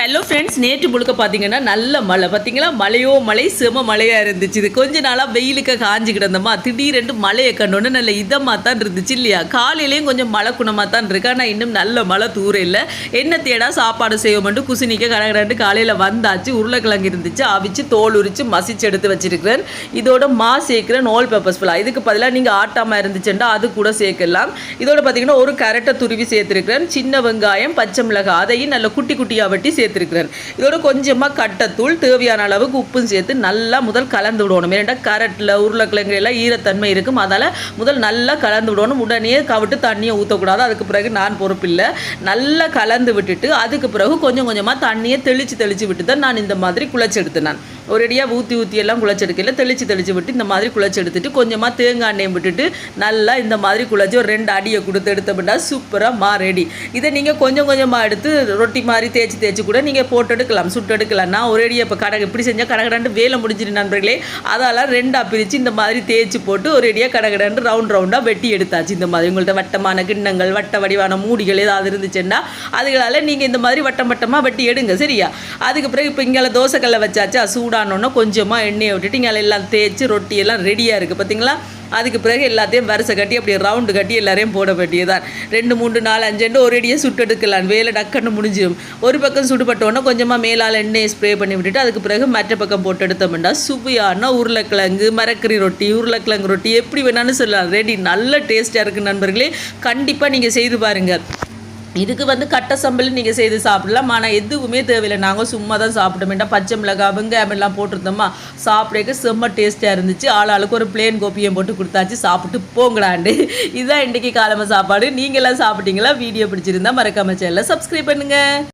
Hello friends, நேற்று முழுக்க பார்த்தீங்கன்னா நல்ல மழை. பார்த்தீங்களா, மழையோ மழை, செம மழையாக இருந்துச்சு. இது கொஞ்ச நாளாக வெயிலுக்கு காஞ்சி கிடந்தோமா, திடீரென்று மழையை கண்டோன்னு நல்ல இதமாக தான் இருந்துச்சு இல்லையா. காலையிலேயும் கொஞ்சம் மழை குணமாக தான் இருக்கு, ஆனால் இன்னும் நல்ல மழை தூர இல்லை. என்ன தேடா சாப்பாடு செய்வோம்ட்டு குசினிக்க கடகடாண்டு காலையில் வந்தாச்சு. உருளைக்கிழங்கு இருந்துச்சு, அவிச்சு தோல் உரிச்சு மசிச்சு எடுத்து வச்சிருக்கிறேன். இதோட சேர்க்கிறேன் ஆல் பர்பஸ் ஃபுல்லாக. இதுக்கு பதிலாக நீங்கள் ஆட்டாமல் இருந்துச்சுன்னா அது கூட சேர்க்கலாம். இதோட பார்த்தீங்கன்னா ஒரு கரெக்டாக துருவி சேர்த்துருக்கிறேன். சின்ன வெங்காயம், பச்சை மிளகாய் அதையும் நல்ல குட்டி குட்டியாக வெட்டி சேர்த்துருக்கிறேன். இதோட கொஞ்சமாக கட்டத்தூள், தேவையான அளவுக்கு உப்பும் சேர்த்து நல்லா முதல் கலந்து விடணும். ஏன்னா கரட்டில் உருளைக்கிழங்கு எல்லாம் ஈரத்தன்மை இருக்கும், அதால் முதல் நல்லா கலந்து விடணும். உடனே கவிட்டு தண்ணியை ஊற்றக்கூடாது. அதுக்கு பிறகு நான் பொறுப்பில்லை. நல்லா கலந்து விட்டுட்டு அதுக்கு பிறகு கொஞ்சம் கொஞ்சமாக தண்ணியை தெளித்து விட்டு தான் நான் இந்த மாதிரி குழச்செடுத்தேன். நான் ஒரேடியாக ஊற்றி எல்லாம் குழச்செடுக்கல, தெளித்து விட்டு இந்த மாதிரி குழச்செடுத்துட்டு கொஞ்சமாக தேங்காய் எண்ணெய் விட்டுட்டு நல்லா இந்த மாதிரி குழச்சி ஒரு 2 அடியை கொடுத்து எடுத்தோம்னா சூப்பராக ரெடி. இதை நீங்கள் கொஞ்சம் கொஞ்சமாக எடுத்து ரொட்டி மாதிரி தேய்ச்சி கூட நீங்கள் போட்டு எடுக்கலாம், சுட்டு எடுக்கலாம். நான் ஒரேடியாக இப்போ இப்படி செஞ்சால் கடகடாண்டு வேலை முடிஞ்சிரு நண்பர்களே. அதெல்லாம் 2ஆக பிரித்து இந்த மாதிரி தேய்ச்சி போட்டு ஒரேடியாக கடகடாண்டு ரவுண்டாக வெட்டி எடுத்தாச்சு. இந்த மாதிரி உங்கள்கிட்ட வட்டமான கிண்ணங்கள், வட்ட வடிவான மூடிகள் ஏதாவது இருந்துச்சுன்னா அதுகளால் நீங்கள் இந்த மாதிரி வட்டமாக வெட்டி எடுங்க, சரியா. அதுக்கு பிறகு இப்போ இங்கே தோசைக்கல்லை வச்சாச்சா, சூடானோன்னா கொஞ்சமாக எண்ணெயை விட்டுட்டு இங்கே எல்லாம் தேய்ச்சி ரொட்டி எல்லாம் ரெடியாக இருக்குது பார்த்தீங்களா. அதுக்கு பிறகு எல்லாத்தையும் வரிசை கட்டி அப்படியே ரவுண்டு கட்டி எல்லாரையும் போட வேண்டியதான். 2 3 4 5 ஒரு அடியாக சுட்டு எடுக்கலாம், வேலை டக்குன்னு முடிஞ்சிடும். ஒரு பக்கம் சுடுபட்டோன்னா கொஞ்சமாக மேலால் எண்ணெயை ஸ்ப்ரே பண்ணி விட்டுட்டு அதுக்கு பிறகு மற்ற பக்கம் போட்டு எடுத்தோம்னா சுவையான உருளைக்கிழங்கு மரக்கறி ரொட்டி, உருளைக்கிழங்கு ரொட்டி எப்படி வேணாலும் சொல்லலாம், ரெடி. நல்ல டேஸ்ட்டாக இருக்குது நண்பர்களே. கண்டிப்பாக நீங்கள் செய்து பாருங்கள். இதுக்கு கட்டை சம்பல் நீங்கள் செய்து சாப்பிடலாம், ஆனால் எதுவுமே தேவையில்லை. நாங்கள் சும்மா தான் சாப்பிட்டோம். பச்சை மிளகாய் வெங்காயம் எல்லாம் போட்டிருந்தோமா, சாப்பிட்றதுக்கு செம்ம டேஸ்ட்டாக இருந்துச்சு. ஆளாளுக்கு ஒரு பிளேன் கோப்பியம் போட்டு கொடுத்தாச்சு, சாப்பிட்டு போங்கடாண்டு. இதுதான் இன்றைக்கி காலமாக சாப்பாடு. நீங்களாம் சாப்பிட்டீங்களா? வீடியோ பிடிச்சிருந்தா மறக்காம சேனலை சப்ஸ்கிரைப் பண்ணுங்கள்.